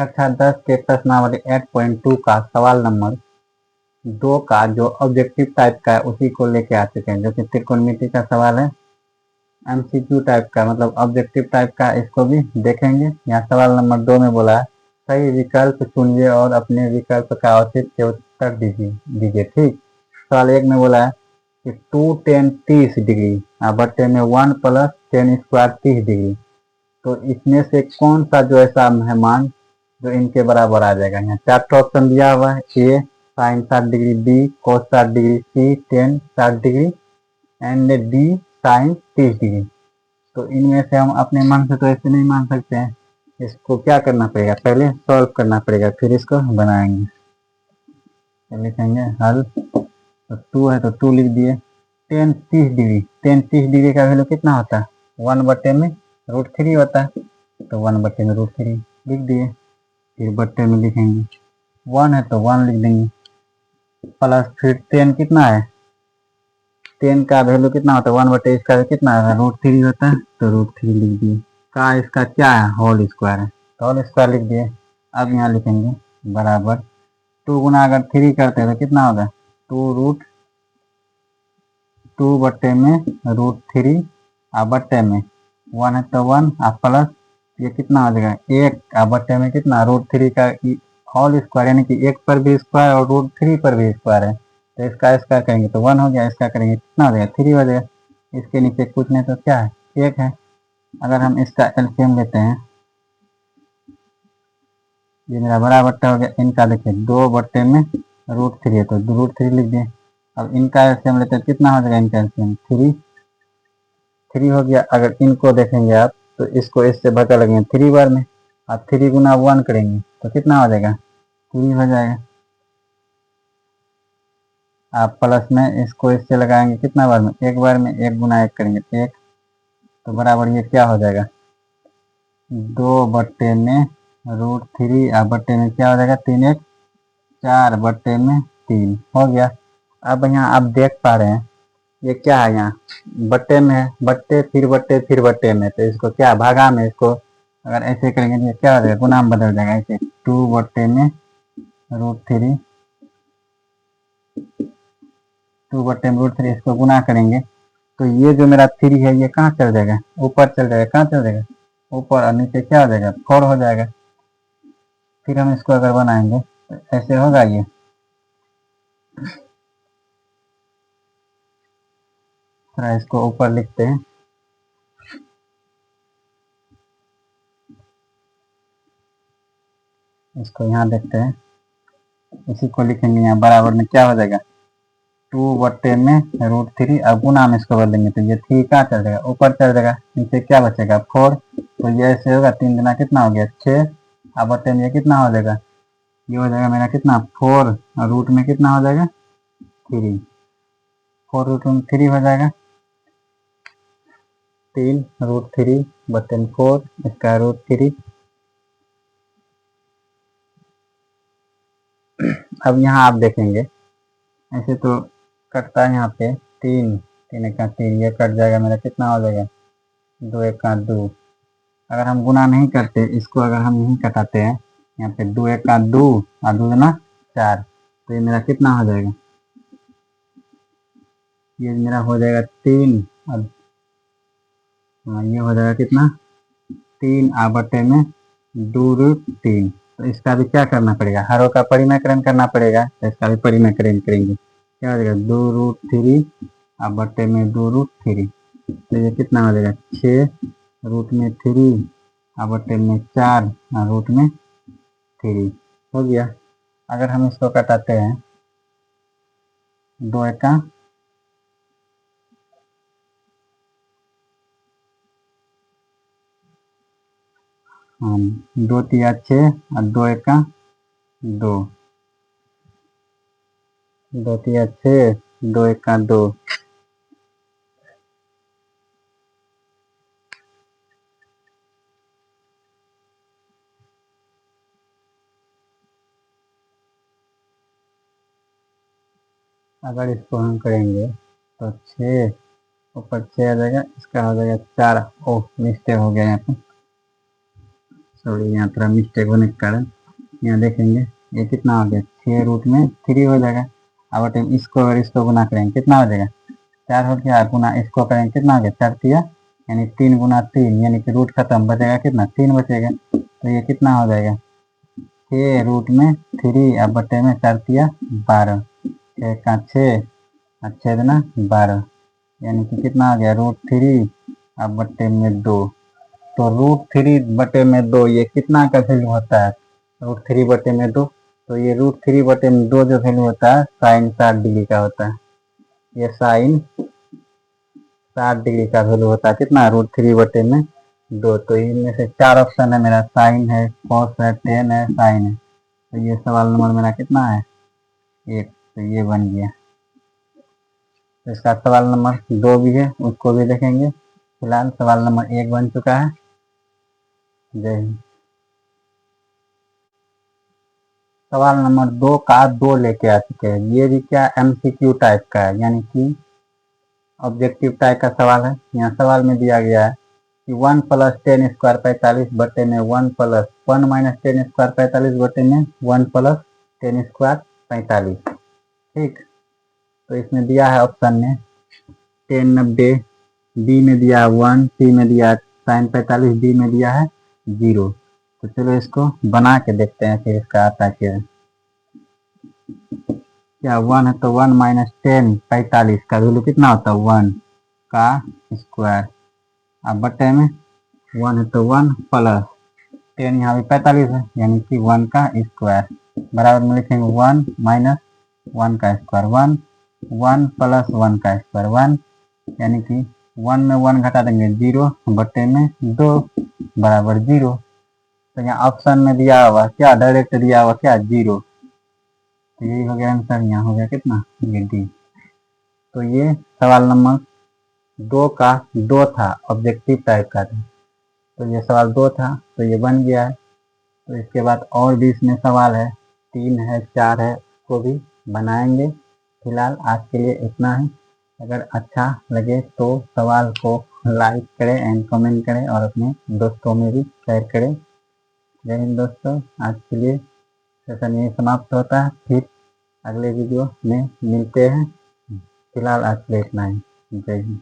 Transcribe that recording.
कक्षा 10 के प्रश्नावली 8.2 का सवाल नंबर 2 का जो ऑब्जेक्टिव टाइप का है उसी को लेके आ चुके हैं, जो कि त्रिकोणमिति का सवाल है। एमसीक्यू टाइप का मतलब ऑब्जेक्टिव टाइप का, इसको भी देखेंगे। यहाँ सवाल नंबर 2 में बोला है सही विकल्प चुनिए और अपने विकल्प का औचित्य उत्तर दीजिए। ठीक। सवाल 1 में बोला है कि 2 10 30 डिग्री बट्टे में 1 प्लस 10 स्क्वायर 30 डिग्री। तो इसमें से कौन सा जो ऐसा है मान जो इनके बराबर आ जाएगा। यहाँ 4 ऑप्शन दिया हुआ है। A sine 60 degree, B cos 60 degree, C tan 60 degree and D sine 30 degree. तो इनमें से हम अपने मन से तो ऐसे नहीं मान सकते हैं, इसको क्या करना पड़ेगा, पहले सॉल्व करना पड़ेगा फिर इसको बनाएंगे। तो लिखेंगे हल। तो 2 है तो 2 लिख दिए। 10 30 डिग्री, 10 30 डिग्री का वैल्यू कितना होता है, 1 बट्टे में √3 होता है। तो 1 बट्टे में √3 लिख दिए। फिर बट्टे में लिखेंगे 1 है तो 1 लिख देंगे, प्लस फिर 10 कितना है, 10 का वैल्यू कितना होता है, 1 बटे इसका कितना है √3 होता है। तो √3 लिख दिए। का इसका क्या है, होल स्क्वायर है, तो होल स्क्वायर लिख दिए। अब यहाँ लिखेंगे बराबर 2 गुना अगर 3 करते हैं तो कितना होगा, 2 बट्टे में √3 बट्टे में 1 है तो 1 प्लस ये कितना हो जाएगा 1 बट्टे में कितना √3 का होल स्क्वायर, यानी कि 1 पर भी स्क्वायर और √3 पर भी स्क्वायर है। तो इसका स्क्वायर करेंगे तो 1 हो गया, इसका करेंगे कितना हो जाएगा 3 हो जाएगा। इसके नीचे कुछ नहीं तो क्या है 1 है। अगर हम इसका एलसीएम लेते हैं, ये मेरा बड़ा बट्टा हो गया, इनका देखिए 2 बट्टे में √3 है तो √3 लिख दिए। अब इनका एलसीएम लेते हैं कितना हो जाएगा, इनका एलसीएम 3 हो गया। अगर इनको देखेंगे आप तो इसको इससे भगा लगेंगे 3 बार में, आप 3 गुना 1 करेंगे तो कितना हो जाएगा 3 हो जाएगा। आप प्लस में इसको इससे लगाएंगे कितना बार में, 1 बार में, 1 गुना 1 करेंगे 1, तो बराबर ये क्या हो जाएगा 2 बट्टे में √3 बट्टे में क्या हो जाएगा 3 1 4 बट्टे में 3 हो गया। अब यहाँ आप देख पा रहे हैं ये क्या है, यहाँ बट्टे में है, बट्टे फिर बट्टे फिर बट्टे में, तो इसको क्या भागा में, इसको अगर ऐसे करेंगे तो क्या हो जाएगा, गुना में बदल जाएगा ऐसे 2 बट्टे में √3, 2 बट्टे में √3 इसको गुना करेंगे तो ये जो मेरा 3 है ये कहाँ चल जाएगा, ऊपर चल जाएगा, कहाँ चल जाएगा ऊपर, और नीचे क्या हो जाएगा 4 हो जाएगा। फिर हम इसको अगर बनाएंगे तो ऐसे होगा ये, थोड़ा इसको ऊपर लिखते हैं, इसको यहाँ देखते हैं, इसी को लिखेंगे यहाँ बराबर में क्या हो जाएगा 2 बट्टे में √3 अब गुना में इसको बदलेंगे तो ये 3 कहाँ चल जाएगा ऊपर चल जाएगा, नीचे क्या बचेगा 4। तो ये ऐसे होगा 3 गुना कितना हो गया 6 बट्टे में ये कितना हो जाएगा, ये हो जाएगा मेरा कितना 4 और रूट में कितना हो जाएगा 3, 4 रूट में 3 हो जाएगा, 3 √3 बट्टे में 4 इसका √3। अब यहाँ आप देखेंगे ऐसे तो कटता है, यहाँ पे 3 3 1 3 ये कट जाएगा, मेरा कितना हो जाएगा 2 1 2। अगर हम गुना नहीं करते इसको, अगर हम नहीं कटाते हैं यहाँ पे 2 1 2 और 2 ना 4, तो ये मेरा कितना हो जाएगा, ये मेरा हो जाएगा 3 और ये हो जाएगा कितना 3 बट्टे में 2√3। तो इसका भी क्या करना पड़ेगा, हरों का परिमेयकरण करना पड़ेगा, तो इसका भी परिमेयकरण करेंगे, क्या हो जाएगा 2√3 बट्टे में 2√3। तो ये कितना हो जाएगा 6 रूट में 3 बट्टे में 4 रूट में 3 हो गया। अगर हम इसको कटाते हैं 2 1 2 3 6 और 2 1 2, 2 3 6 2 1 2। अगर इसको हम करेंगे तो 6 ऊपर 6 आ जाएगा, इसका हो जाएगा 4, ओह मिस्टेक हो गया यहाँ पे सॉरी यहाँ थोड़ा मिस्टेक होने के कारण यहाँ देखेंगे ये कितना हो गया 6 रूट में 3 हो जाएगा। अब टाइम इसको अगर इसको गुना करेंगे कितना हो जाएगा 4 हो गया, गुना इसको करेंगे कितना हो गया 4 तिया यानी 3 गुना 3 यानी कि रूट खत्म, बचेगा कितना 3 बचेगा। तो ये कितना हो जाएगा 6 रूट में 3 अब बटे में 4 तिया 12, 6 का 6 और 6 दुना 12 यानी कि कितना आ गया √3 अब बटे में 2। तो √3 बटे में 2 ये कितना का वैल्यू होता है √3 बटे में 2। तो ये √3 बटे में 2 जो वैल्यू होता है साइन 60 डिग्री का होता है। ये साइन 60 डिग्री का वैल्यू होता है कितना √3 बटे में 2। तो इनमें से 4 ऑप्शन है मेरा, साइन है, कॉस है, टेन है, साइन है। तो ये सवाल नंबर मेरा कितना है 1। तो ये बन गया। तो इसका सवाल नंबर 2 भी है, उसको भी देखेंगे। फिलहाल सवाल नंबर 1 बन चुका है। जय हिंद। सवाल नंबर 2 का 2 लेके आ चुके हैं। ये भी क्या MCQ टाइप का है, यानी कि ऑब्जेक्टिव टाइप का सवाल है। यहाँ सवाल में दिया गया है कि 1 + 10² 45 बटे में 1 + 1 - 10² 45 बटे में 1 + 10² 45। ठीक, तो इसमें दिया है ऑप्शन में 10 90, बी में दिया है 1, सी में दिया है sin 45, डी में दिया है 0। तो चलो इसको बना के देखते हैं फिर इसका आता क्या। क्या 1 है तो 1 - 10 45 का वैल्यू कितना होता है 1 का स्क्वायर। अब बटे में 1 है तो 1 + 10 यहाँ भी 45 है यानी कि 1 का स्क्वायर बराबर में लिखेंगे 1 - 1 का स्क्वायर 1 1 + 1 का स्क्वायर 1 यानी कि 1 में 1 घटा देंगे 0 बटे में 2 बराबर 0। तो यहाँ ऑप्शन में दिया हुआ क्या डायरेक्ट दिया हुआ क्या 0। तो यही हो गया आंसर, यहाँ हो गया कितना ये डी। तो ये सवाल नंबर 2 का 2 था, ऑब्जेक्टिव टाइप का था। तो ये सवाल 2 था तो ये बन गया है। तो इसके बाद और भी इसमें सवाल है, 3 है 4 है, उसको भी बनाएंगे। फिलहाल आज के लिए इतना ही। अगर अच्छा लगे तो सवाल को लाइक करें एंड कमेंट करें और अपने दोस्तों में भी शेयर करें। जय हिंद दोस्तों, आज के लिए सेशन यही समाप्त होता है, फिर अगले वीडियो में मिलते हैं। फिलहाल आज के लिए इतना ही। जय हिंद।